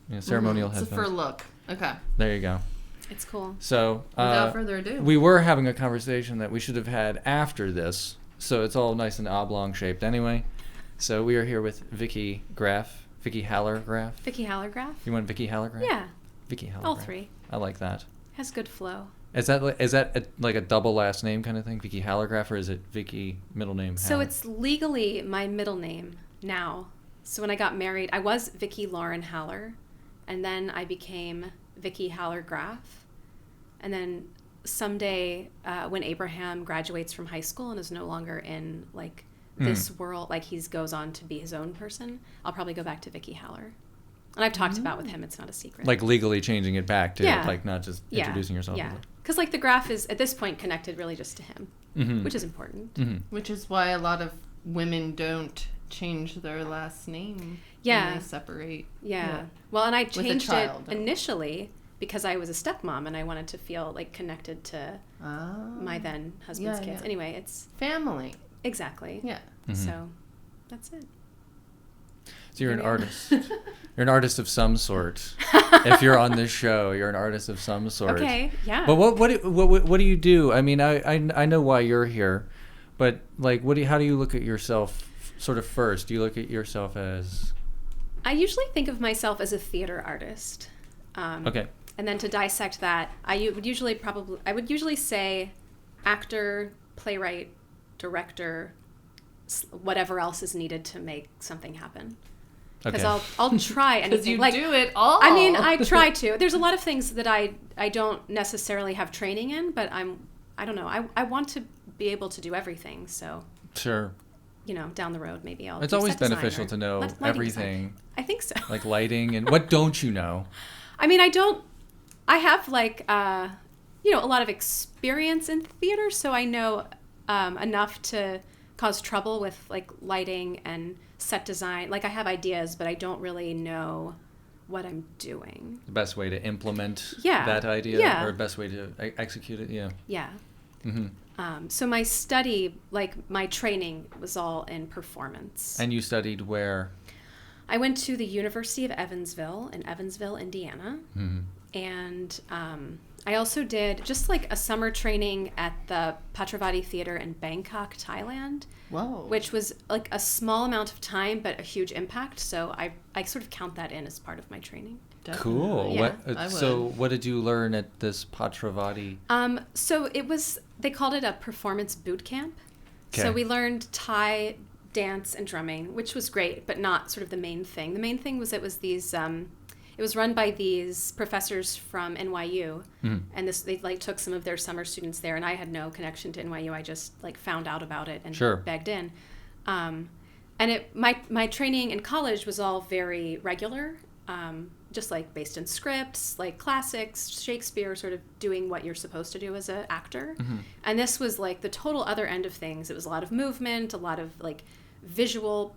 Yeah, ceremonial headphones. It's for look. Okay. There you go. It's cool. So, without further ado, we were having a conversation that we should have had after this, so it's all nice and oblong shaped anyway. So we are here with Vicki Graff, Vicki Haller Graff. Vicki Haller Graf? You want Vicki Haller Graff? Yeah. Vicki Haller All Graff. three. I like that. Has good flow. Is that like a double last name kind of thing, Vicki Haller Graff, or is it Vicki middle name Haller? So it's legally my middle name now. So when I got married, I was Vicki Lauren Haller, and then I became Vicki Haller Graff. And then someday, when Abraham graduates from high school and is no longer in like this world, like he goes on to be his own person, I'll probably go back to Vicki Haller. And I've talked about with him, it's not a secret. Like legally changing it back to like not just introducing yourself. Yeah, because like the Graff is at this point connected really just to him, which is important. Which is why a lot of women don't change their last name when they separate. Yeah. Well, and I changed it initially because I was a stepmom and I wanted to feel like connected to my then husband's kids. Anyway, it's family. Exactly. Yeah. So that's it. So you're an artist. You're an artist of some sort. If you're on this show, you're an artist of some sort. Okay. Yeah. But what do you do? I mean, I know why you're here, but like, how do you look at yourself sort of first? Do you look at yourself as? I usually think of myself as a theater artist. Okay. And then to dissect that, I would usually say actor, playwright, director, whatever else is needed to make something happen. Because I'll try anything. Because you do it all. I mean, I try to. There's a lot of things that I don't necessarily have training in, but I don't know. I want to be able to do everything. So sure. You know, down the road, maybe I'll. It's always beneficial to know everything. I think so. Like lighting and what don't you know? I mean, I have like, a lot of experience in theater, so I know enough to cause trouble with like lighting and set design. Like I have ideas, but I don't really know what I'm doing. The best way to implement that idea or best way to execute it. Yeah. Yeah. Mm-hmm. So my study, like my training was all in performance. And you studied where? I went to the University of Evansville in Evansville, Indiana. Mm-hmm. And I also did just like a summer training at the Patravati Theater in Bangkok, Thailand. Whoa. Which was like a small amount of time, but a huge impact. So I sort of count that in as part of my training. Definitely. Cool. Yeah. So what did you learn at this Patravati? So they called it a performance boot camp. Okay. So we learned Thai dance and drumming, which was great, but not sort of the main thing. The main thing was it was run by these professors from NYU, and they like took some of their summer students there, and I had no connection to NYU. I just like found out about it and begged in. And my training in college was all very regular, just like based in scripts, like classics, Shakespeare, sort of doing what you're supposed to do as an actor. Mm-hmm. And this was like the total other end of things. It was a lot of movement, a lot of like visual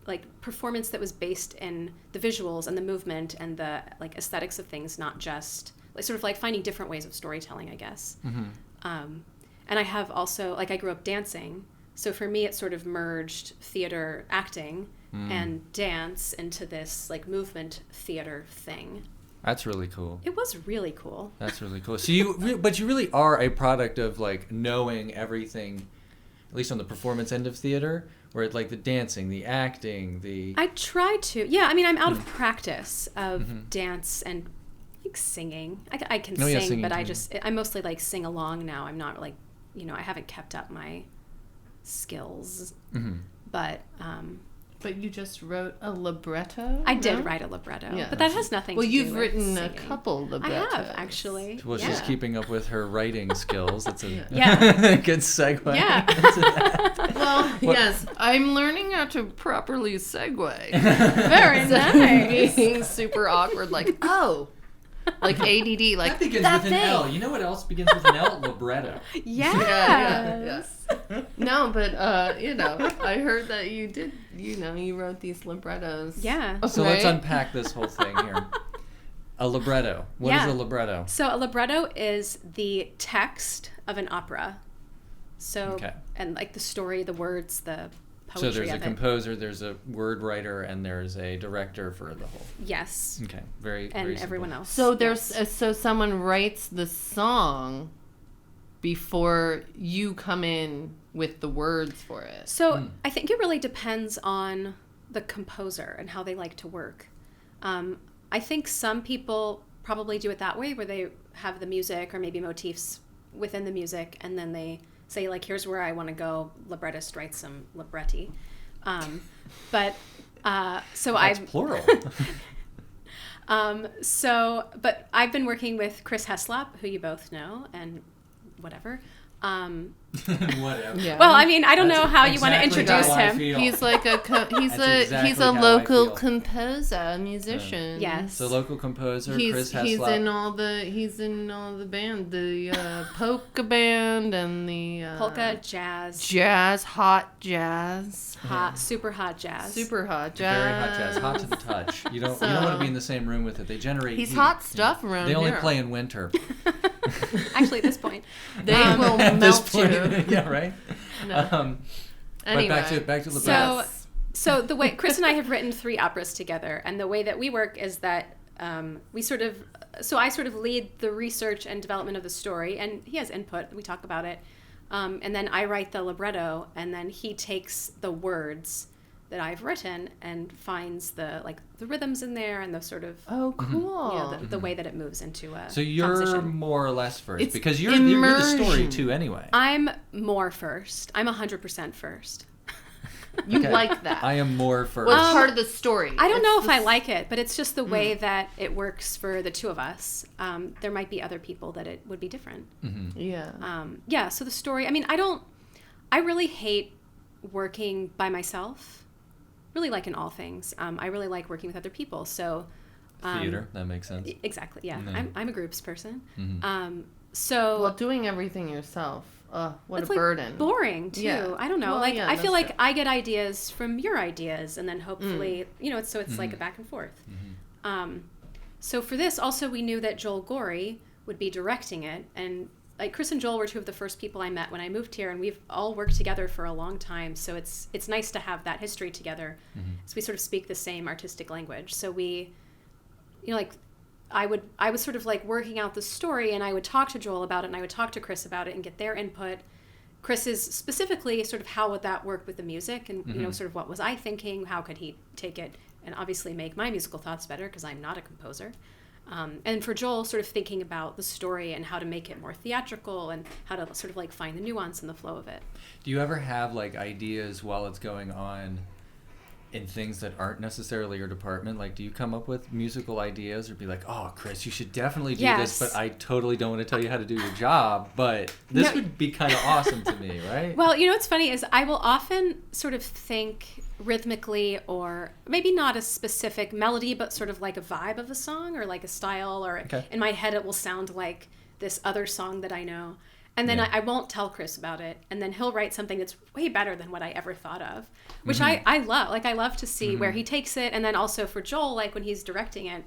like performance that was based in the visuals and the movement and the like aesthetics of things, not just like sort of like finding different ways of storytelling, I guess. Mm-hmm. And I have also like I grew up dancing, so for me it sort of merged theater acting and dance into this like movement theater thing. That's really cool. It was really cool. That's really cool. So but you really are a product of like knowing everything, at least on the performance end of theater. Where it's like the dancing, the acting, I try to. Yeah, I mean, I'm out of practice of dance and like singing. I can sing, singing but too. I mostly like sing along now. I'm not like, I haven't kept up my skills. Mm-hmm. But you just wrote a libretto? I did write a libretto, but that has nothing to do with Well, you've written singing. a couple librettos. I have, actually. Well, she's keeping up with her writing skills. That's a good segue. Yeah. Well, yes, I'm learning how to properly segue. Very nice. Being super awkward, like, like ADD, like that begins with an L. You know what else begins with an L? Libretto. Yes. No, but I heard that you did. You wrote these librettos. Yeah. So let's unpack this whole thing here. A libretto. What is a libretto? So a libretto is the text of an opera. So and like the story, the words, the poetry of it. So there's a composer, there's a word writer, and there's a director for the whole. Yes. Okay, very and very everyone simple. else. So there's so someone writes the song before you come in with the words for it. So I think it really depends on the composer and how they like to work. I think some people probably do it that way, where they have the music or maybe motifs within the music, and then they say, like, here's where I want to go. Librettist writes some libretti. But That's plural. But I've been working with Chris Heslop, who you both know, and whatever. Whatever. Yeah. Well, I mean, I don't know how you want to exactly introduce how I him. feel. He's like he's a how I local feel. composer, musician. Yes. So local composer Chris Heslop. He's in all the band, the polka band and the Polka, jazz, hot jazz, super hot jazz. super hot jazz, Very hot jazz, hot to the touch. You don't want to be in the same room with it. They generate. He's heat. hot stuff around They only here. play in winter. Actually, at this point, They will At this melt point, you. yeah, right. No. But back to libretto. So the way Chris and I have written 3 operas together, and the way that we work is that I sort of lead the research and development of the story, and he has input. We talk about it, and then I write the libretto, and then he takes the words that I've written and finds the rhythms in there and the sort of cool. the way that it moves into a So you're composition. more or less first, It's because you're the story immersion. too anyway. I'm more first. I'm 100% first. You Okay. like that? I am more first. What's part of the story? I don't It's know if I the- like it, but it's just the way that it works for the two of us. There might be other people that it would be different. Yeah. So the story, I mean, I really hate working by myself, really like in all things. I really like working with other people. So Theater, that makes sense. Exactly, yeah. Yeah. I'm a groups person. Mhm. Well, doing everything yourself. What it's a burden. Boring too. Yeah. I don't know. Well, yeah, I feel that's like I get ideas from your ideas, and then hopefully, it's like a back and forth. So for this, also we knew that Joel Gorey would be directing it, and like Chris and Joel were 2 of the first people I met when I moved here, and we've all worked together for a long time. So it's nice to have that history together. So we sort of speak the same artistic language. So we, I was sort of like working out the story, and I would talk to Joel about it, and I would talk to Chris about it and get their input. Chris's specifically sort of how would that work with the music, and sort of what was I thinking, how could he take it and obviously make my musical thoughts better, because I'm not a composer. And for Joel, sort of thinking about the story and how to make it more theatrical and how to sort of like find the nuance and the flow of it. Do you ever have like ideas while it's going on in things that aren't necessarily your department? Like, do you come up with musical ideas or be like, oh, Chris, you should definitely do this, but I totally don't want to tell you how to do your job, but this would be kind of awesome to me, right? Well, what's funny is I will often sort of think rhythmically, or maybe not a specific melody, but sort of like a vibe of a song or like a style, or in my head it will sound like this other song that I know. And then I won't tell Chris about it. And then he'll write something that's way better than what I ever thought of, which I love. Like, I love to see where he takes it. And then also for Joel, like when he's directing it,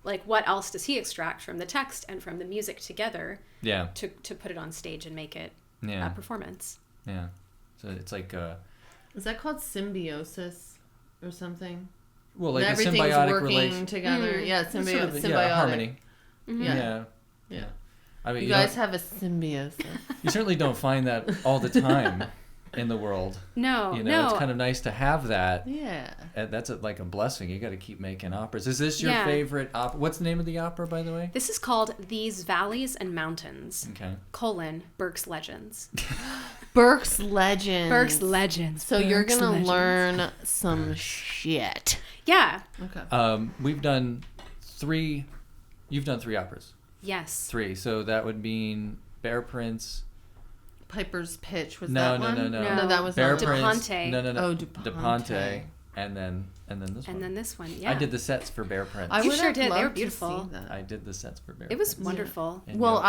like what else does he extract from the text and from the music together to put it on stage and make it a performance. Yeah. So it's like... Is that called symbiosis or something? Well, like everything's a symbiotic working relation together. Yeah, symbiotic. Harmony. Yeah. I mean, you guys have a symbiosis. You certainly don't find that all the time in the world. No. It's kind of nice to have that. Yeah. That's like a blessing. You got to keep making operas. Is this your favorite opera? What's the name of the opera, by the way? This is called These Valleys and Mountains. Okay. Burke's Legends. Burke's Legends. Burke's Legends. So you're going to learn some shit. Yeah. Okay. We've done 3... You've done 3 operas. Yes. 3. So that would mean Bear Prince... Piper's Pitch, was No, that one? No, that was Bear not Prince. DePonte. No. Oh, DePonte. And then this one. And then this one, yeah. I did the sets for Bear Prince. You sure did. They were beautiful. I did the sets for Bear It was wonderful. Prince. Well,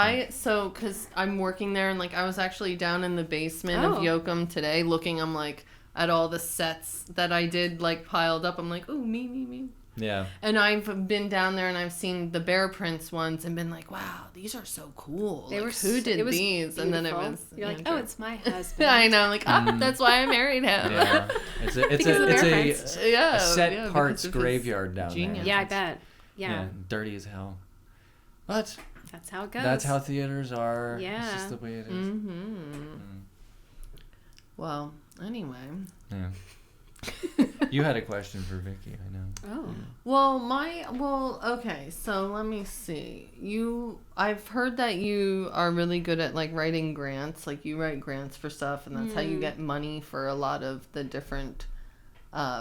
because I'm working there, and like I was actually down in the basement of Yoakum today looking, I'm like, at all the sets that I did like piled up. I'm like, oh, me. Yeah. And I've been down there and I've seen the Bear Prince ones and been like, wow, these are so cool. They like, were who did it was things? Beautiful. And then it was you're like, Andrew. oh, it's my husband. I know, like, that's why I married him. Yeah. It's a set parts graveyard down genius. there. Yeah, I bet. Yeah. Dirty as hell. But that's how it goes. That's how theaters are. Yeah. It's just the way it is. Well, anyway. Yeah. You had a question for Vicki, I know. Oh. Well, okay, so let me see. I've heard that you are really good at, like, writing grants. Like, you write grants for stuff, and that's how you get money for a lot of the different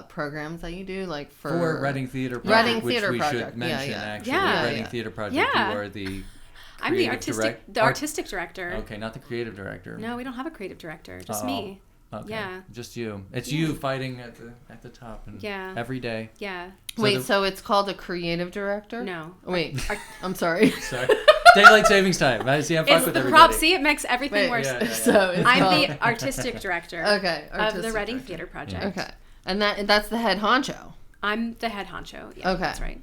programs that you do, like for Reading Theater Project, which we Project. should mention, actually. Yeah. Reading Theater Project, Yeah. you are the I'm the artistic director. Okay, not the creative director. No, we don't have a creative director, just me. Okay. Yeah. Just you. It's you fighting at the top and every day. Yeah. So it's called a creative director? No. Wait. I'm sorry. Sorry. Daylight savings time. I see. I'm fucking with everybody. See, it makes everything worse. Yeah. So I'm the artistic director. Of the Reading Theater Project. Okay. And that's the head honcho. I'm the head honcho. Yeah, okay. That's right.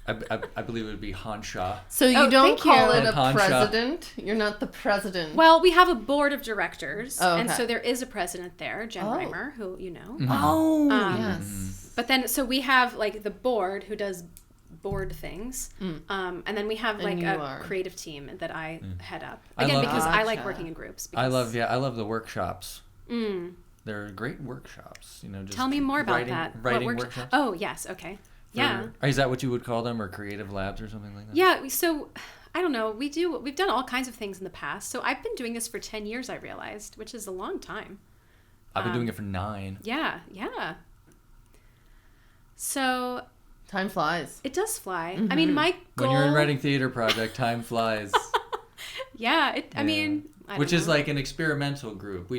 I believe it would be Hansha. So you don't call it a Hansha. president? You're not the president. Well, we have a board of directors, okay. and so there is a president there, Jen Reimer, who you know. Mm-hmm. Oh, yes. But then, so we have like the board who does board things, and then we have like a creative team that I head up. Again, because I like working in groups. I love the workshops. They're great workshops. You know, just tell me more about that. Writing workshops. Oh yes, okay. Yeah. Is that what you would call them, or creative labs, or something like that? Yeah. So, I don't know. We've done all kinds of things in the past. So I've been doing this for 10 years. I realized, which is a long time. I've been doing it for 9. Yeah. Yeah. So. Time flies. It does fly. I mean, my goal. When you're in Reading Theater Project, time flies. Yeah. I mean. Which is like an experimental group. They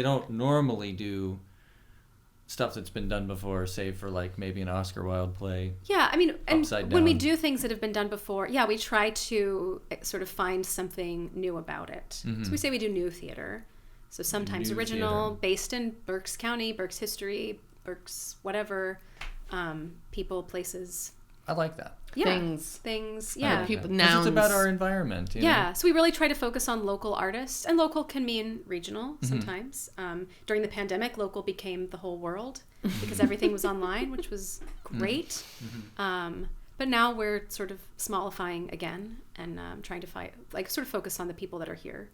don't normally do stuff that's been done before, save for like maybe an Oscar Wilde play. Yeah, I mean, and Upside when we Down. do things that have been done before, we try to sort of find something new about it. So we say we do new theater. So sometimes New original, theater. Based in Berks County, Berks history, Berks whatever, people, places. I like that. Yeah. Things. Yeah. Like People, that. 'Cause nouns. it's about our environment. You know? So we really try to focus on local artists, and local can mean regional sometimes. During the pandemic, local became the whole world because everything was online, which was great. But now we're sort of smallifying again and trying to sort of focus on the people that are here.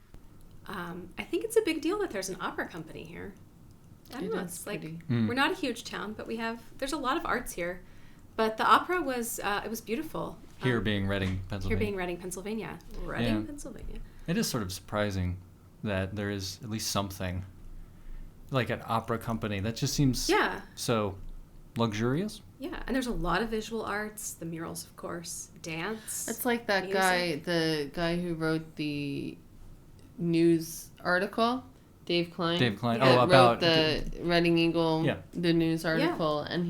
I think it's a big deal that there's an opera company here. I don't know. It's like we're not a huge town, but there's a lot of arts here. But the opera was it was beautiful. Here being Reading, Pennsylvania. Reading, Pennsylvania. It is sort of surprising that there is at least something like an opera company. That just seems so luxurious. Yeah, and there's a lot of visual arts, the murals, of course, dance. It's like that music. the guy who wrote the news article, Dave Klein. About the Reading Eagle, the news article, and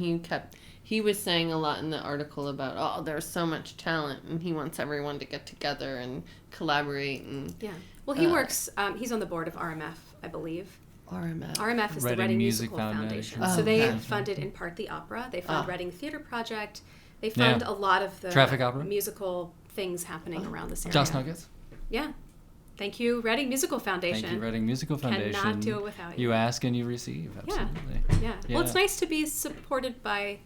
he was saying a lot in the article about, there's so much talent, and he wants everyone to get together and collaborate. And well, he works. He's on the board of RMF, I believe. RMF is the Reading Musical Foundation. So they funded in part the opera. They fund Reading Theater Project. They fund a lot of the traffic opera musical things happening around this area. Just Nuggets. Yeah. Thank you, Reading Musical Foundation. Thank you, Reading Musical Foundation. Cannot do it without you. You ask and you receive. Absolutely. Yeah. Well, it's nice to be supported by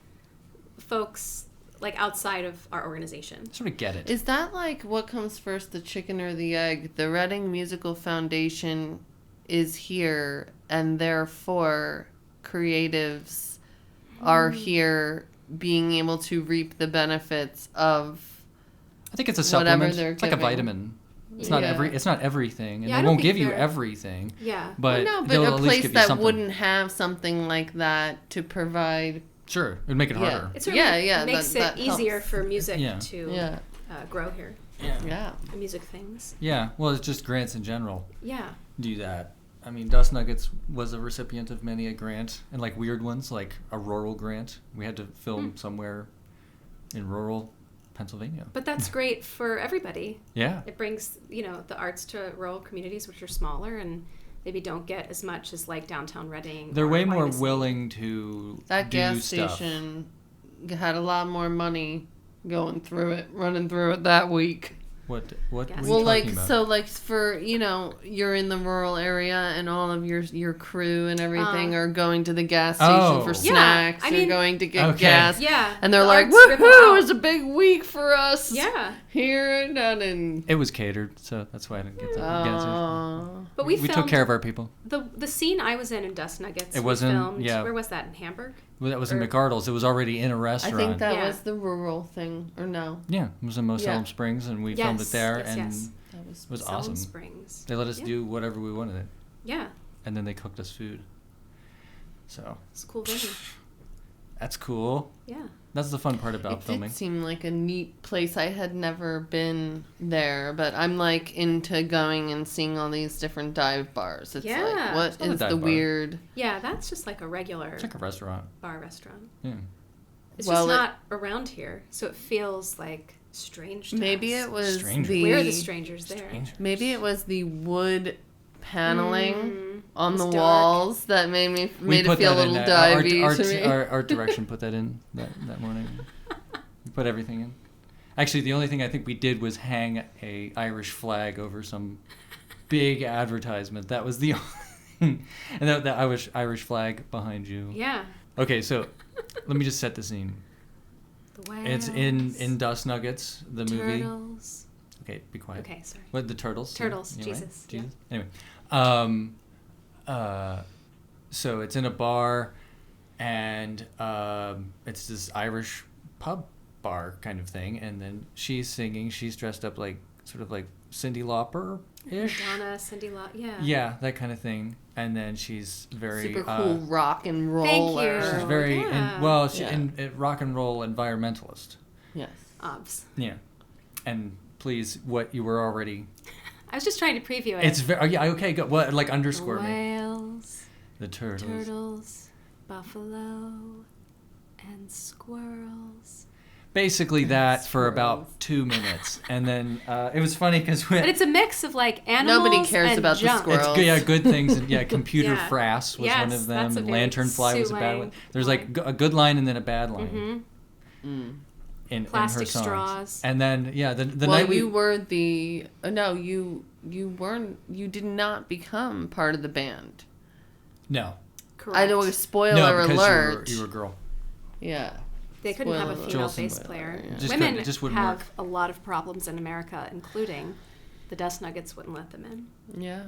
folks like outside of our organization. Sort of get it. Is that like what comes first, the chicken or the egg? The Reading Musical Foundation is here, and therefore creatives are here being able to reap the benefits of I think it's a supplement. It's like a vitamin. It's not it's not everything, and they won't give you everything. Yeah. But a place that wouldn't have something like that to provide. Sure, it would make it harder. It makes it easier for music to grow here. Yeah. The music things. Yeah, well, it's just grants in general. Yeah. Do that. I mean, Dust Nuggets was a recipient of many a grant, and like weird ones, like a rural grant. We had to film somewhere in rural Pennsylvania. But that's great for everybody. Yeah. It brings, the arts to rural communities, which are smaller and maybe don't get as much as like downtown Reading. They're way more willing to that do gas stuff. station had a lot more money running through it that week. What Yes. were you Well, talking about? so for, you're in the rural area and all of your crew and everything are going to the gas station for snacks. I You're mean, going to get gas. Yeah. And they're The like, arts ripple woohoo, out. it's a big week for us. Yeah. Here and down in... It was catered, so that's why I didn't get the gas station. But we took filmed care of our people. the scene I was in Dust Nuggets. It wasn't- filmed, yeah. Where was that? In Hamburg? Well, that was in McArdle's. It was already in a I restaurant. think that Yeah. was the rural thing, or no? Yeah, it was in Most Yeah. Elm Springs, and we filmed it there, and Yes. That was it was Salem awesome. Springs. They let us Yeah. do whatever we wanted, Yeah. and then they cooked us food. So It's a cool venue. that's cool. Yeah. That's the fun part about It filming. did seem like a neat place. I had never been there, but I'm into going and seeing all these different dive bars. It's Yeah. what It's not a is dive the bar. weird? Yeah, that's just like a regular It's like a restaurant. bar restaurant. Yeah. It's Well, just not around here, so it feels like strange to Maybe us. it was Strangers. We're the strangers there. Strangers. Maybe it was the wood paneling on It's the dark. walls that made We it put feel a that in little that. divey to me. Our art direction put that in that morning. We put everything in. Actually, the only thing I think we did was hang a Irish flag over some big advertisement. That was the only and that Irish flag behind you. Yeah. Okay, so let me just set the scene. The whales. It's in Dust Nuggets, the movie. Turtles. Okay, be quiet. Okay, sorry. What, the turtles? Turtles, You all right? Jesus, Jesus. Anyway, so it's in a bar, and it's this Irish pub bar kind of thing, and then she's singing. She's dressed up like sort of like Cyndi Lauper-ish. Madonna, Cyndi Lauper. Yeah. Yeah, that kind of thing. And then she's very Super cool rock and roller. Thank you. She's very Yeah. rock and roll environmentalist. Yes. Obs. Yeah, and please, what you were already. I was just trying to preview it. It's very yeah okay good. What like underscore me. Whales, The turtles. buffalo, and squirrels. Basically that for about 2 minutes, and then it was funny because But it's a mix of like animals. Nobody cares and about the junk. squirrels. it's good, yeah, good things, and yeah, computer Yeah. frass was one Yes, of them, that's a and very lanternfly was a bad Sue one. Lang There's like line. a good line and then a bad line in Plastic her songs. straws. And then yeah, the Well, night we you were the no, you weren't. You did not become part of the band. no Correct. I know. no Spoiler because alert. you were a girl. Yeah. They couldn't have a Spoiler female alert. bass Spoiler player. alert, yeah. Just Women couldn't- just wouldn't have work. a lot of problems in America, including the Dust Nuggets wouldn't let them in. Yeah.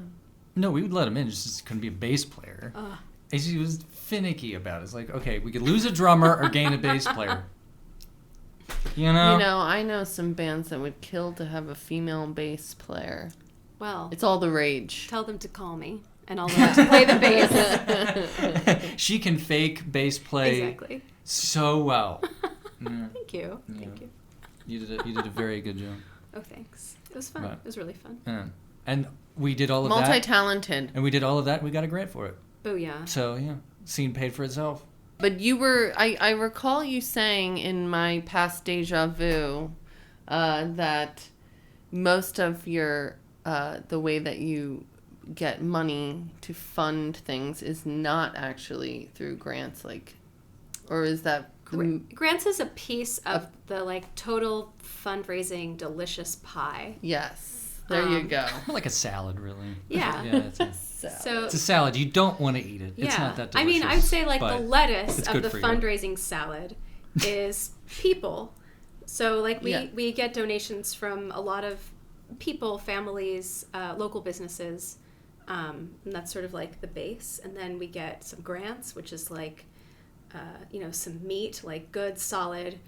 No, we would let him in. Just couldn't be a bass player. Ugh. And she was finicky about it. It's like, okay, we could lose a drummer or gain a bass player. You know? I know some bands that would kill to have a female bass player. Well, It's all the rage. tell them to call me, and I'll learn to play the bass. She can fake bass play Exactly. so well. Yeah. Thank you. Yeah. Thank you. You did a very good job. Oh, thanks. It was fun. Right. It was really fun. Yeah. And we did all of that. Multi-talented. And we did all of that. We got a grant for it. Booyah. So yeah, scene paid for itself. But you were, I recall you saying in my past deja vu that most of your, the way that you get money to fund things is not actually through grants, or is that... Grants is a piece of the like total fundraising delicious pie. Yes. There you go. Like a salad, really. Yeah. Yeah. It's a salad. You don't want to eat it. It's not that delicious. I mean, I would say like the but lettuce it's of good the for you. fundraising salad is people. So like we get donations from a lot of people, families, local businesses, and that's sort of like the base. And then we get some grants, which is like some meat, like good, solid.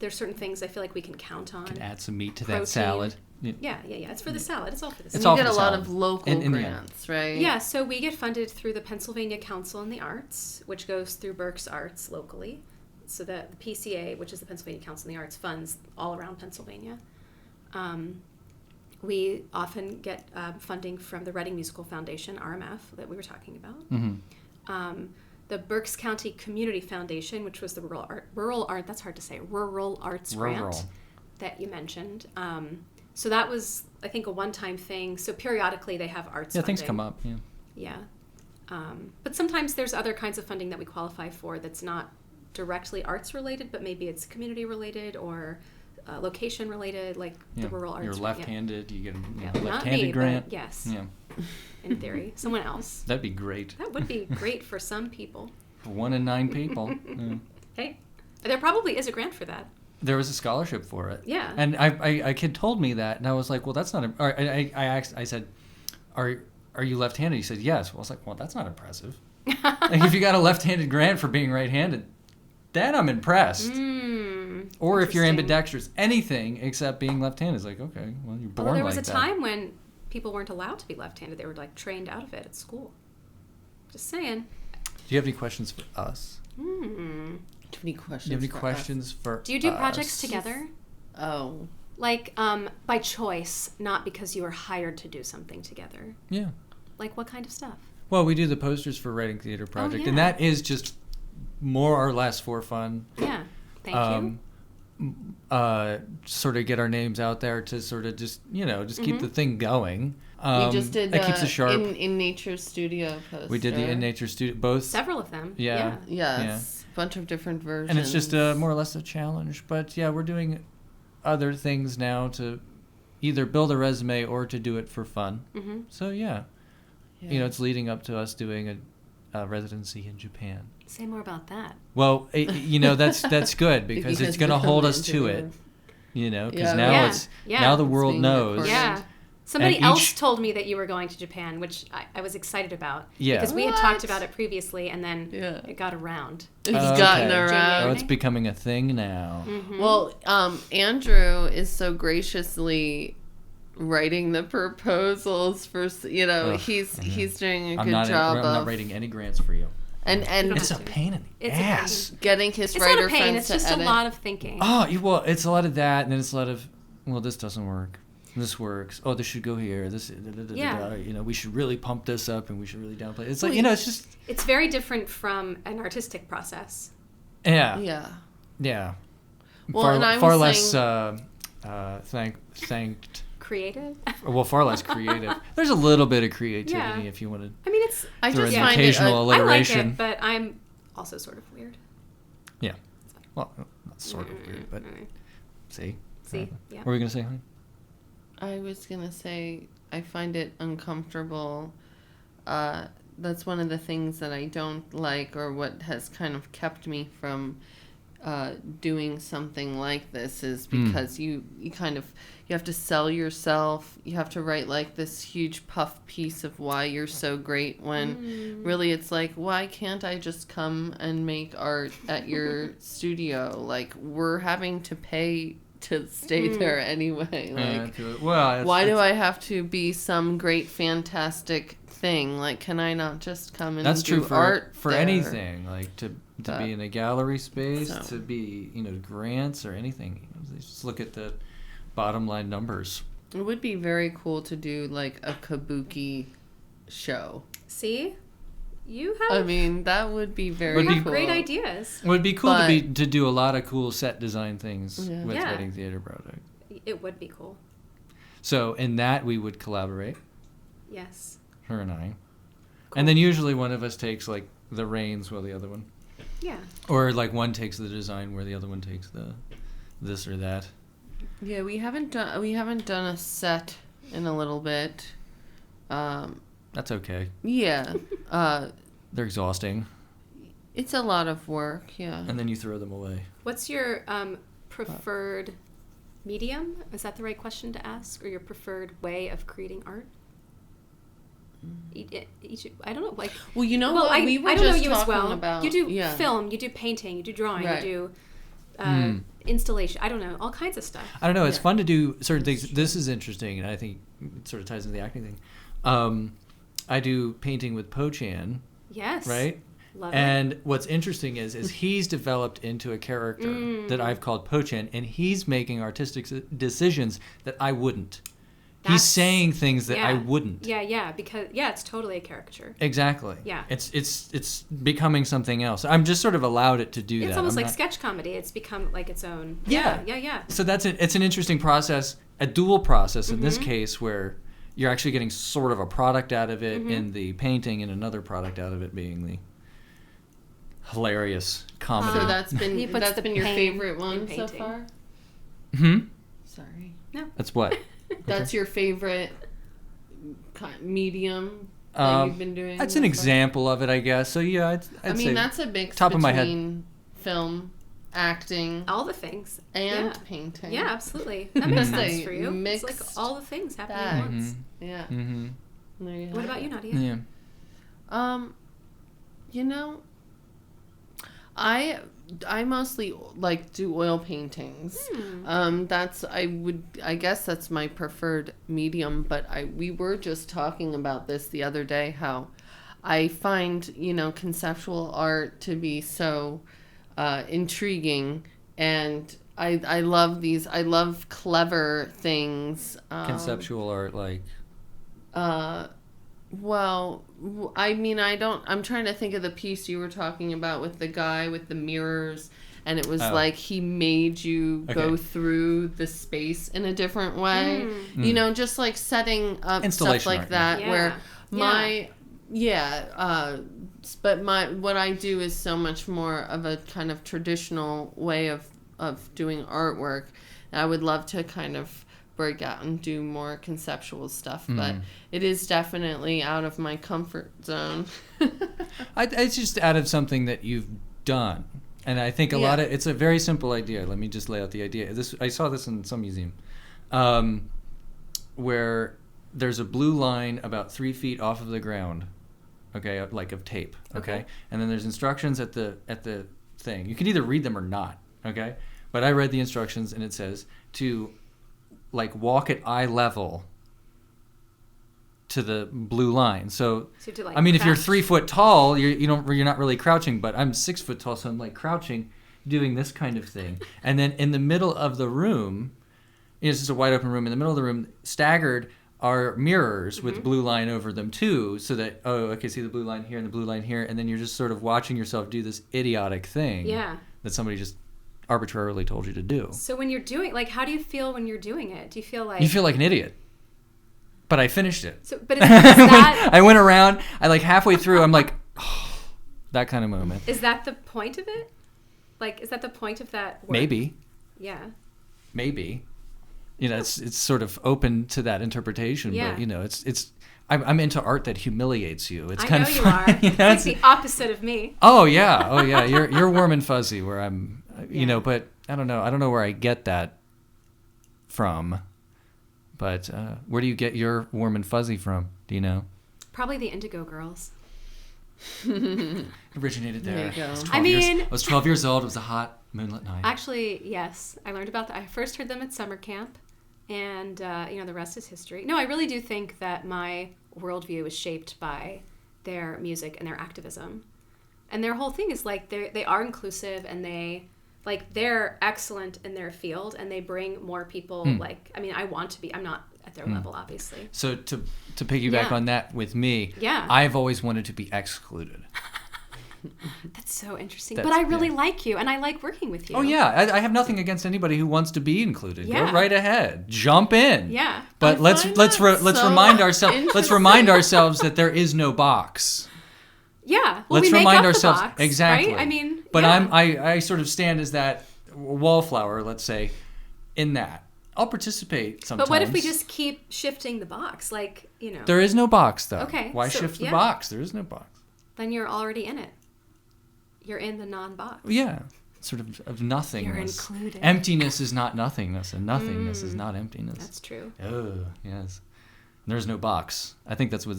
There's certain things I feel like we can count on. Can add some meat to Protein. that salad. Yeah. It's for the salad. It's all for the It's And salad. you all get for a lot salad. of local In the end. grants, right? Yeah, so we get funded through the Pennsylvania Council on the Arts, which goes through Berks Arts locally. So the PCA, which is the Pennsylvania Council on the Arts, funds all around Pennsylvania. We often get funding from the Reading Musical Foundation, RMF, that we were talking about. Mm-hmm. The Berks County Community Foundation, which was the rural arts grant that you mentioned. So that was, I think, a one-time thing. So periodically they have arts funding. Things come up. Yeah. Yeah. But sometimes there's other kinds of funding that we qualify for that's not directly arts related, but maybe it's community related or location related, like the rural arts. You're left-handed, you get a Not left-handed me, grant. But yes. Yeah. In theory, someone else. That'd be great. That would be great for some people. For 1 in 9 people. Yeah. Hey, there probably is a grant for that. There was a scholarship for it. Yeah. And a kid told me that, and I was like, well, that's not. I said, are you left-handed? He said, yes. Well, I was like, well, that's not impressive. Like, if you got a left-handed grant for being right-handed, then I'm impressed. Or if you're ambidextrous, anything except being left-handed is like, okay, well, you're born like that. There was a time when people weren't allowed to be left-handed. They were like trained out of it at school. Just saying. Do you have any questions for us? Do you have any questions? Do you have any questions for us? Do you do projects together? Oh. Like by choice, not because you were hired to do something together. Yeah. Like what kind of stuff? Well, we do the posters for Writing Theater Project, and that is just more or less for fun. Yeah. Thank you. Sort of get our names out there to sort of just keep the thing going. We just did that keeps it sharp. in Nature Studio poster. We did the In Nature Studio, both. Several of them. Yeah. Yes. A bunch of different versions. And it's just more or less a challenge. But yeah, we're doing other things now to either build a resume or to do it for fun. Mm-hmm. So yeah. It's leading up to us doing a residency in Japan. Say more about that. Well, that's good because it's going to hold us to it. Because now the world knows. Yeah. Somebody else told me that you were going to Japan, which I was excited about. Yeah. Because we had talked about it previously, and then it got around. It's gotten around. Oh, it's becoming a thing now. Mm-hmm. Well, Andrew is so graciously writing the proposals for, he's doing a good job of... I'm not writing any grants for you. And it's a pain in the ass. Getting his writer friends to edit. It's just a lot of thinking. Oh, well, it's a lot of that, and then it's a lot of, well, this doesn't work. This works. Oh, this should go here. This, we should really pump this up, and we should really downplay it. It's like, it's just... It's very different from an artistic process. Yeah. Yeah. Yeah. Well, far less thanked. Creative? Well, far less creative. There's a little bit of creativity if you want to. I mean, I just an occasional alliteration. I like it, but I'm also sort of weird. Yeah. Well, not sort of weird, but see. Yeah. What were you gonna say, honey? I was gonna say I find it uncomfortable. That's one of the things that I don't like, or what has kind of kept me from doing something like this, is because you have to sell yourself. You have to write like this huge puff piece of why you're so great, when really it's like, why can't I just come and make art at your studio? Like, we're having to pay to stay there anyway. Like, why do I have to be some great, fantastic thing? Like, can I not just come and That's do true art for there? Anything, like to be in a gallery space, to be grants or anything. Just look at the bottom line numbers. It would be very cool to do like a kabuki show. See? I mean, that would be very cool. Great ideas. It would be cool to do a lot of cool set design things with Writing Theater Project. It would be cool. So in that we would collaborate. Yes. Her and I. Cool. And then usually one of us takes like the reins while the other one. Yeah. Or like one takes the design where the other one takes the this or that. Yeah, we haven't done a set in a little bit. That's okay. Yeah. They're exhausting. It's a lot of work, yeah. And then you throw them away. What's your preferred medium? Is that the right question to ask? Or your preferred way of creating art? I don't know. Like, well, you know what? We were I don't just know you talking as well. about. You do film, you do painting, you do drawing, you do installation. I don't know, all kinds of stuff. I don't know. It's fun to do certain things. This is interesting, and I think it sort of ties into the acting thing. I do painting with Pochan. Yes. Right? Love it. And what's interesting is he's developed into a character that I've called Pochan, and he's making artistic decisions that I wouldn't. He's saying things that I wouldn't. Yeah, because it's totally a caricature. Exactly. Yeah. It's becoming something else. I'm just sort of allowed it to do that. It's almost like sketch comedy. It's become like its own. Yeah. Yeah. So it's an interesting process, a dual process in this case, where you're actually getting sort of a product out of it in the painting, and another product out of it being hilarious comedy. So that's been your favorite one so far? Sorry. No. That's what? That's your favorite medium that you've been doing? That's an example of it, I guess. So yeah, I'd say that's a mix top between of my head. film, acting, all the things, and painting. Yeah, absolutely. That makes sense for you. It's like all the things happening at once. Yeah. What about you, Nadia? Yeah. You know, I mostly like do oil paintings. I guess that's my preferred medium, but we were just talking about this the other day, how I find, conceptual art to be so intriguing, and I love clever things. Conceptual art, like well, I mean, I'm trying to think of the piece you were talking about with the guy with the mirrors, and it was like he made you go through the space in a different way. Just like setting up stuff like art, that, where but what I do is so much more of a kind of traditional way of doing artwork. I would love to kind of break out and do more conceptual stuff, but it is definitely out of my comfort zone. It's just out of something that you've done, and I think it's a very simple idea. Let me just lay out the idea. I saw this in some museum, where there's a blue line about 3 feet off of the ground, okay, like of tape, okay, and then there's instructions at the thing. You can either read them or not, okay, but I read the instructions, and it says to walk at eye level to the blue line. So if you're 3 foot tall, you're not really crouching, but I'm 6 foot tall, so I'm like crouching, doing this kind of thing. And then in the middle of the room, it's just a wide open room. In the middle of the room, staggered are mirrors with blue line over them too, so that see the blue line here and the blue line here, and then you're just sort of watching yourself do this idiotic thing that somebody just arbitrarily told you to do. So when you're doing, how do you feel when you're doing it? Do you feel like... You feel like an idiot. But I finished it. So, but is that... I went around, halfway through, I'm like, oh, that kind of moment. Is that the point of it? Is that the point of that work? Maybe. Yeah. Maybe. It's sort of open to that interpretation, but, it's... I'm into art that humiliates you. It's kind of fun. It's like the opposite of me. Oh yeah. You're warm and fuzzy, where I'm... but I don't know where I get that from, but where do you get your warm and fuzzy from? Do you know? Probably the Indigo Girls. Originated there. I was 12 years old. It was a hot moonlit night. Actually, yes, I learned about that. I first heard them at summer camp, and the rest is history. No, I really do think that my worldview is shaped by their music and their activism, and their whole thing is they are inclusive, and they're excellent in their field, and they bring more people. I want to be. I'm not at their level, obviously. So to piggyback on that with me, I've always wanted to be excluded. That's so interesting. But I really like you, and I like working with you. Oh yeah, I have nothing against anybody who wants to be included. Yeah. Go right ahead, jump in. Yeah. But let's remind ourselves that there is no box. Yeah. Well, let's remind ourselves box, exactly. Right? But I sort of stand as that wallflower, let's say, in that. I'll participate sometimes. But what if we just keep shifting the box? There is no box, though. Okay. Why shift the box? There is no box. Then you're already in it. You're in the non-box. Yeah. Sort of nothingness. You're included. Emptiness is not nothingness, and nothingness is not emptiness. That's true. Oh, yes. There's no box. I think that's what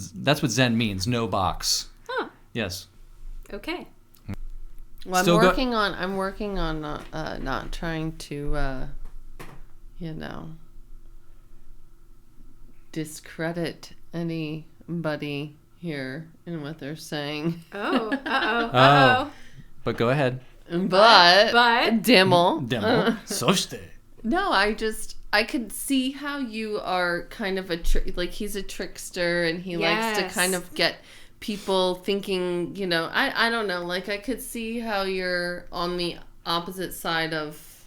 Zen means. No box. Huh. Yes. Okay. Well, I'm working on not trying to, discredit anybody here in what they're saying. Oh. Uh-oh. But go ahead. But Dimmel. Soste. No, I could see how you are kind of he's a trickster, and he likes to kind of get people thinking, I don't know, I could see how you're on the opposite side of,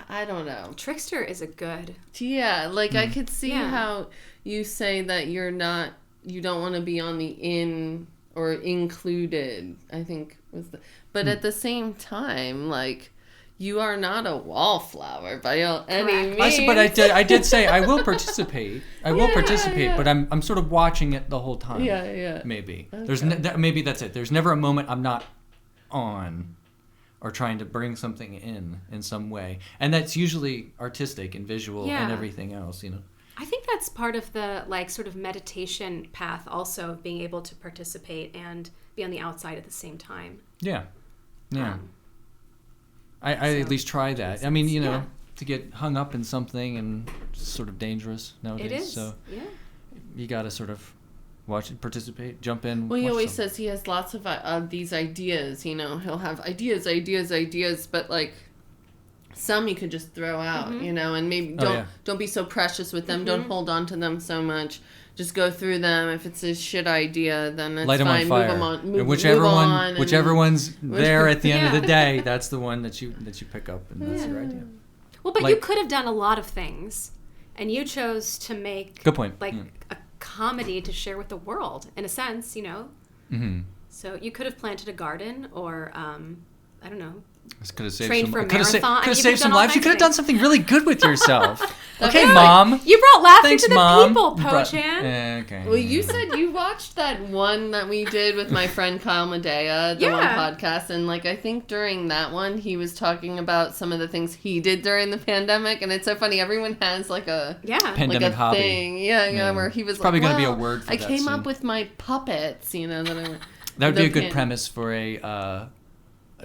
I don't know. Trickster is a good. Yeah, I could see how you say that you don't want to be on the in or included, I think was the... But at the same time, like, you are not a wallflower by any means. But I did say I will participate. I will participate, but I'm sort of watching it the whole time. Yeah. Maybe. Okay. There's maybe that's it. There's never a moment I'm not on or trying to bring something in some way. And that's usually artistic and visual and everything else, you know. I think that's part of the like sort of meditation path also, of being able to participate and be on the outside at the same time. Yeah. I at least try that. I mean, you know, to get hung up in something and it's sort of dangerous nowadays. It is. So you got to sort of watch it, participate, jump in. Well, he always says he has lots of these ideas, you know. He'll have ideas, but like some you could just throw out, you know, and maybe don't be so precious with them. Don't hold on to them so much. Just go through them. If it's a shit idea, then it's light them fine. on fire. Move them on. And whichever one's there at the end of the day, that's the one that you pick up, and that's your idea. Well, but you could have done a lot of things, and you chose to make good point. Like a comedy to share with the world, in a sense, you know. Mm-hmm. So you could have planted a garden, or I don't know. Could have saved trained some, for a could marathon. have saved some lives. You could have done something really good with yourself. Okay, really? Mom. You brought laughter Thanks, to the Mom. people, Pochan. Okay. Well, you said you watched that one that we did with my friend Kyle Medea, the one podcast, and like I think during that one he was talking about some of the things he did during the pandemic, and it's so funny. Everyone has like a pandemic like a hobby. Thing, where he was probably like, going to be a word for I that came soon. up with my puppets, you know. That would be a good premise for a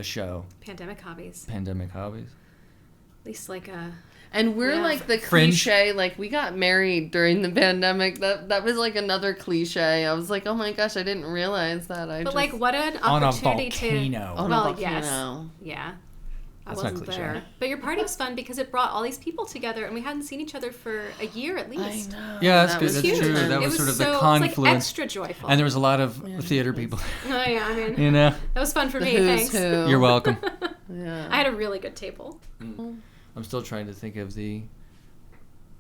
show. Pandemic hobbies. At least like a... And we're like the cliche, like we got married during the pandemic. That was like another cliche. I was like, oh my gosh, I didn't realize that. But like, what an opportunity on a volcano. On a volcano. Yes. Yeah. That's I wasn't there. But your party was fun because it brought all these people together, and we hadn't seen each other for a year at least. I know. Yeah, that's good. Was That's true. That was sort of the confluence. It was like extra joyful. And there was a lot of theater people. Oh yeah, I mean, you know, that was fun for me. Who's Thanks. who. You're welcome. Yeah. I had a really good table. I'm still trying to think of the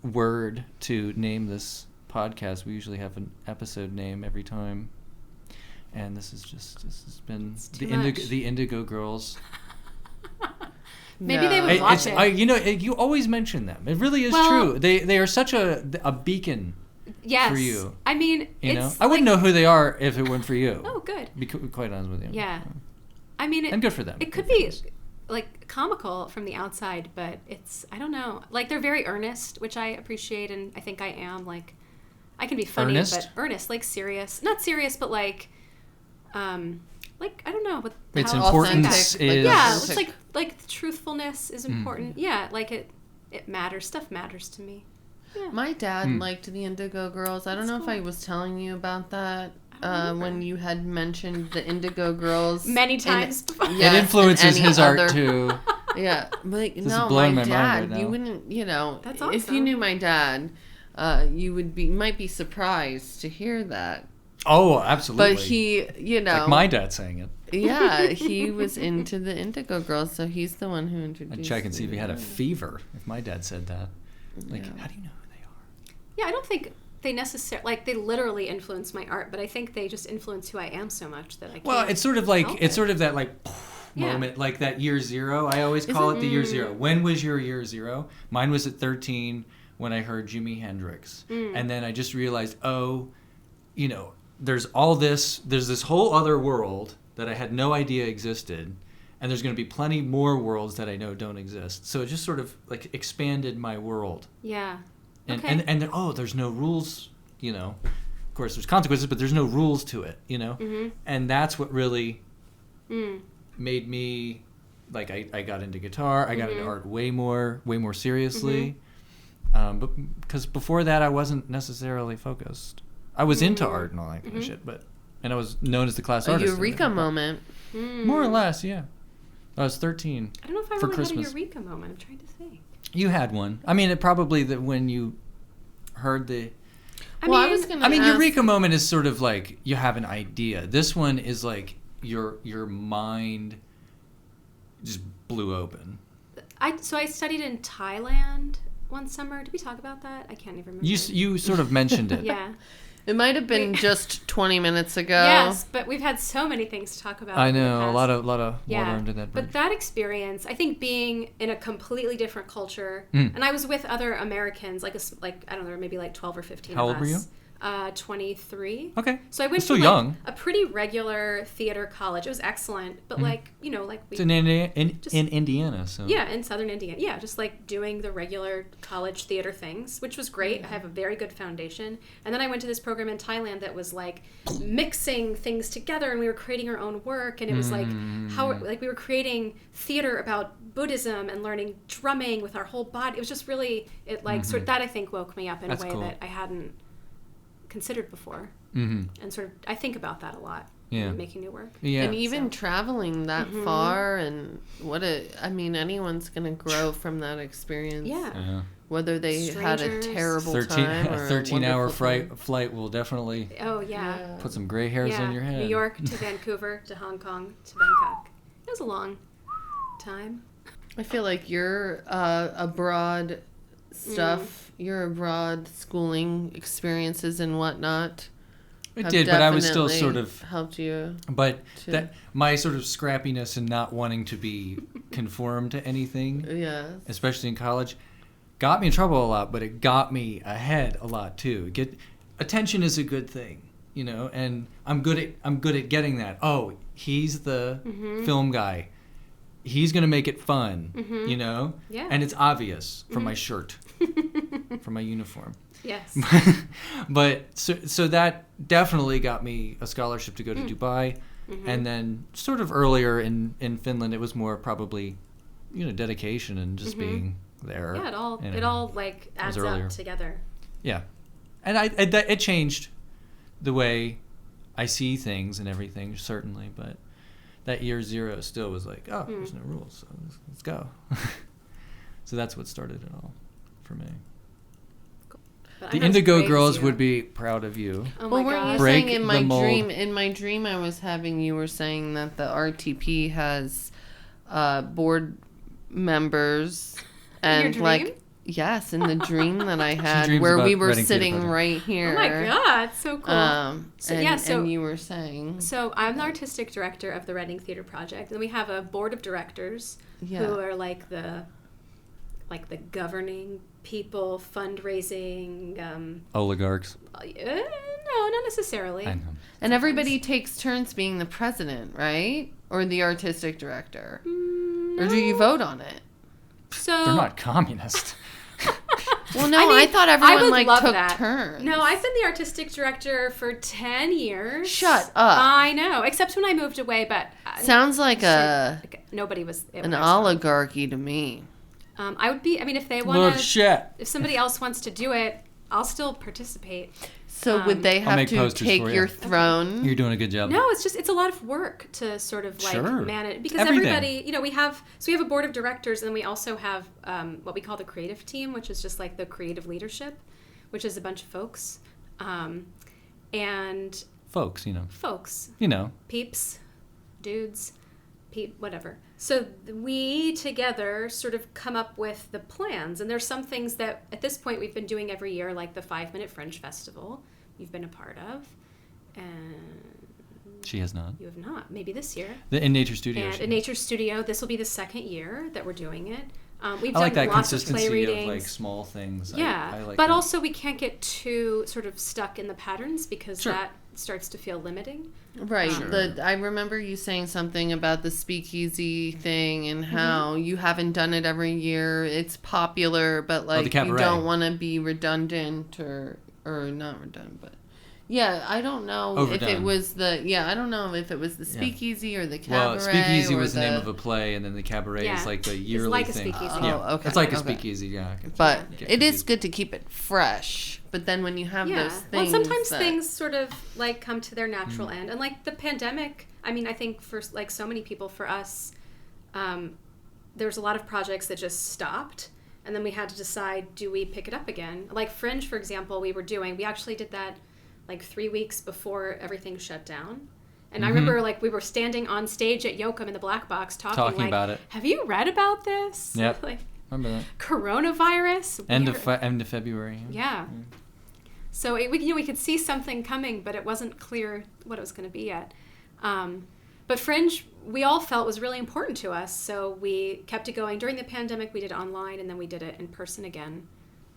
word to name this podcast. We usually have an episode name every time, and this has been the Indigo Girls. Maybe they would watch it. You know, you always mention them. It really is true. They are such a beacon. Yes. For you. I mean, you know, I wouldn't know who they are if it weren't for you. Oh, good. Be quite honest with you. Yeah. I mean, and good for them. It could be like comical from the outside, but it's, I don't know. Like, they're very earnest, which I appreciate, and I think I am. Like, I can be funny, but earnest, like serious. Not serious, but like I don't know. Its importance is... Yeah, it's like truthfulness is important. Yeah, like it matters. Stuff matters to me. Yeah. My dad liked the Indigo Girls. I don't know if I was telling you about that when you had mentioned the Indigo Girls. Many times before. Yes, it influences his art too. Yeah. Like, this no, my dad, you wouldn't, you know, that's awesome. If you knew my dad, you might be surprised to hear that. Oh, absolutely. But he, you know. It's like my dad saying it. Yeah, he was into the Indigo Girls, so he's the one who introduced I'd check and see if he had a fever, if my dad said that. Like, how do you know who they are? Yeah, I don't think they necessarily, like, they literally influence my art, but I think they just influence who I am so much that I can't. Well, it's sort of like, sort of that, like, moment, like that year zero. I always call it the year zero. When was your year zero? Mine was at 13 when I heard Jimi Hendrix. And then I just realized, you know, there's this whole other world that I had no idea existed, and there's going to be plenty more worlds that I know don't exist. So it just sort of like expanded my world. Yeah. And there's no rules, you know. Of course there's consequences, but there's no rules to it, you know. Mm-hmm. And that's what really made me, like, I got into guitar, I got into art way more seriously. But because before that I wasn't necessarily focused. I was into art and all that kind of shit, and I was known as the class artist. Eureka Moment. More or less, yeah. I was 13. I don't know if I really had a Eureka Moment. I'm trying to think. You had one. I mean, it probably that when you heard the... I mean, Eureka Moment is sort of like you have an idea. This one is like your mind just blew open. So I studied in Thailand one summer. Did we talk about that? I can't even remember. You sort of mentioned it. Yeah. It might have been just 20 minutes ago. Yes, but we've had so many things to talk about. I know, a lot of water under that bridge. But that experience, I think, being in a completely different culture, and I was with other Americans, I don't know, maybe like 12 or 15 How of us. old were you? 23. Okay. So I went Still to young. a pretty regular theater college. It was excellent, but it's in Indiana, so in southern Indiana. Yeah, just like doing the regular college theater things, which was great. I have a very good foundation. And then I went to this program in Thailand that was like mixing things together, and we were creating our own work, and it was like we were creating theater about Buddhism and learning drumming with our whole body. It was just really sort of that, I think, woke me up in a way that I hadn't considered before, and sort of I think about that a lot. Making new work. And even traveling that far, and anyone's gonna grow from that experience. Whether they had a terrible time or 13-hour flight will definitely put some gray hairs on your head. New York to Vancouver to Hong Kong to Bangkok. It was a long time. I feel like your abroad stuff, your abroad schooling experiences and whatnot. It did, but I was still sort of helped you. But that my sort of scrappiness and not wanting to be conformed to anything, especially in college, got me in trouble a lot. But it got me ahead a lot too. Attention is a good thing, and I'm good at getting that. Oh, he's the film guy. He's gonna make it fun, and it's obvious from my shirt, from my uniform. Yes. But so that definitely got me a scholarship to go to Dubai, and then sort of earlier in Finland, it was more probably, dedication and just being there. Yeah, it all like adds up together. Yeah, and it changed the way I see things and everything, certainly, but that year 0 still was like, there's no rules, so let's go. So that's what started it all for me. The Indigo Girls would be proud of you. Oh well, my weren't God. you Break saying in the mold. in my dream I was having, you were saying that the RTP has board members and in your dream? Yes, in the dream that I had where we were sitting right here. Oh my God, so cool. And you were saying. So I'm the artistic director of the Reading Theater Project, and we have a board of directors who are like the governing people, fundraising. Oligarchs. No, not necessarily. I know. And everybody takes turns being the president, right? Or the artistic director. No. Or do you vote on it? So They're not communist. Well, no, I thought everyone took turns. No, I've been the artistic director for 10 years. Shut up. I know, except when I moved away, but sounds like nobody was an oligarchy to me. I would be. I mean, if they want to, if somebody else wants to do it, I'll still participate. So would they have to take your throne? You're doing a good job. No, it's a lot of work to sort of manage, because everybody, we have a board of directors, and then we also have what we call the creative team, which is just like the creative leadership, which is a bunch of folks, and folks, peeps, dudes, whatever. So we together sort of come up with the plans, and there's some things that at this point we've been doing every year, like the 5-Minute Fringe Festival you've been a part of, and she has not. You have not. Maybe this year. In Nature Studio. And in Nature Studio, this will be the 2nd year that we're doing it. We've I like done that lots consistency of play readings. of like small things. Yeah, I like but that. also we can't get too sort of stuck in the patterns, because that starts to feel limiting. Right. I remember you saying something about the speakeasy thing and how you haven't done it every year. It's popular, but like you don't want to be redundant or not redundant, but I don't know if it was the speakeasy or the cabaret. Well, speakeasy was the name of a play, and then the cabaret is like the yearly thing. It's like a speakeasy. It's like a speakeasy, But it is good to keep it fresh. But then when you have those things, sometimes things sort of like come to their natural end, and like the pandemic. I mean, I think for like so many people, for us, there was a lot of projects that just stopped, and then we had to decide: do we pick it up again? Like Fringe, for example, we actually did that like 3 weeks before everything shut down. And I remember like we were standing on stage at Yoakum in the Black Box talking like, about it. Have you read about this? Yep. Like, remember that. Coronavirus. End of February. Yeah. So we could see something coming, but it wasn't clear what it was going to be yet. But Fringe, we all felt was really important to us, so we kept it going. During the pandemic, we did it online, and then we did it in person again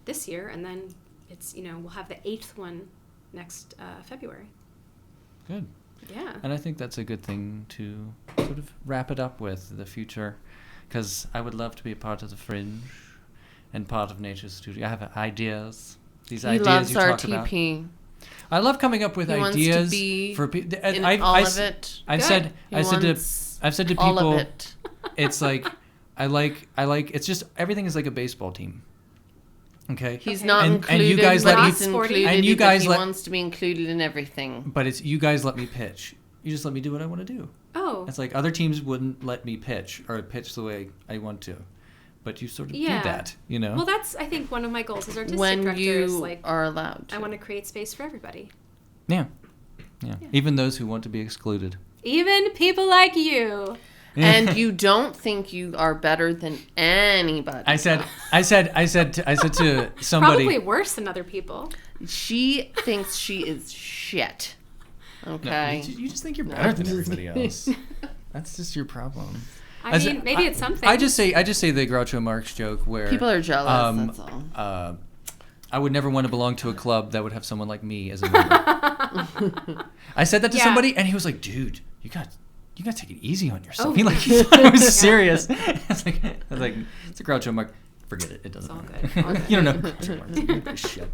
this year, and then it's we'll have the 8th one next February. Good. Yeah. And I think that's a good thing to sort of wrap it up with, the future, because I would love to be a part of the Fringe and part of Nature's Studio. I have ideas. These ideas loves you talk RTP. about. I love coming up with he ideas wants to be for people. In all of it. I've said to people, all of it. It's like I like. It's just everything is like a baseball team. Okay. He's not included. And you guys let me. And you guys he wants to be included in everything. But it's you guys let me pitch. You just let me do what I want to do. Oh. It's like other teams wouldn't let me pitch or pitch the way I want to. But you sort of do that, Well, that's, I think, one of my goals as artistic director is, like, are allowed to. I want to create space for everybody. Yeah. Even those who want to be excluded. Even people like you. And you don't think you are better than anybody. I said to somebody. Probably worse than other people. She thinks she is shit. Okay. No, you just think you're better than everybody else. That's just your problem. I mean, maybe it's something. I just say the Groucho Marx joke where people are jealous. That's all. I would never want to belong to a club that would have someone like me as a member. I said that to somebody, and he was like, "Dude, you got to take it easy on yourself." He thought I was serious. I was like, it's a Groucho Marx. Forget it. It doesn't. It's all good. You don't know Groucho Marx. Shit.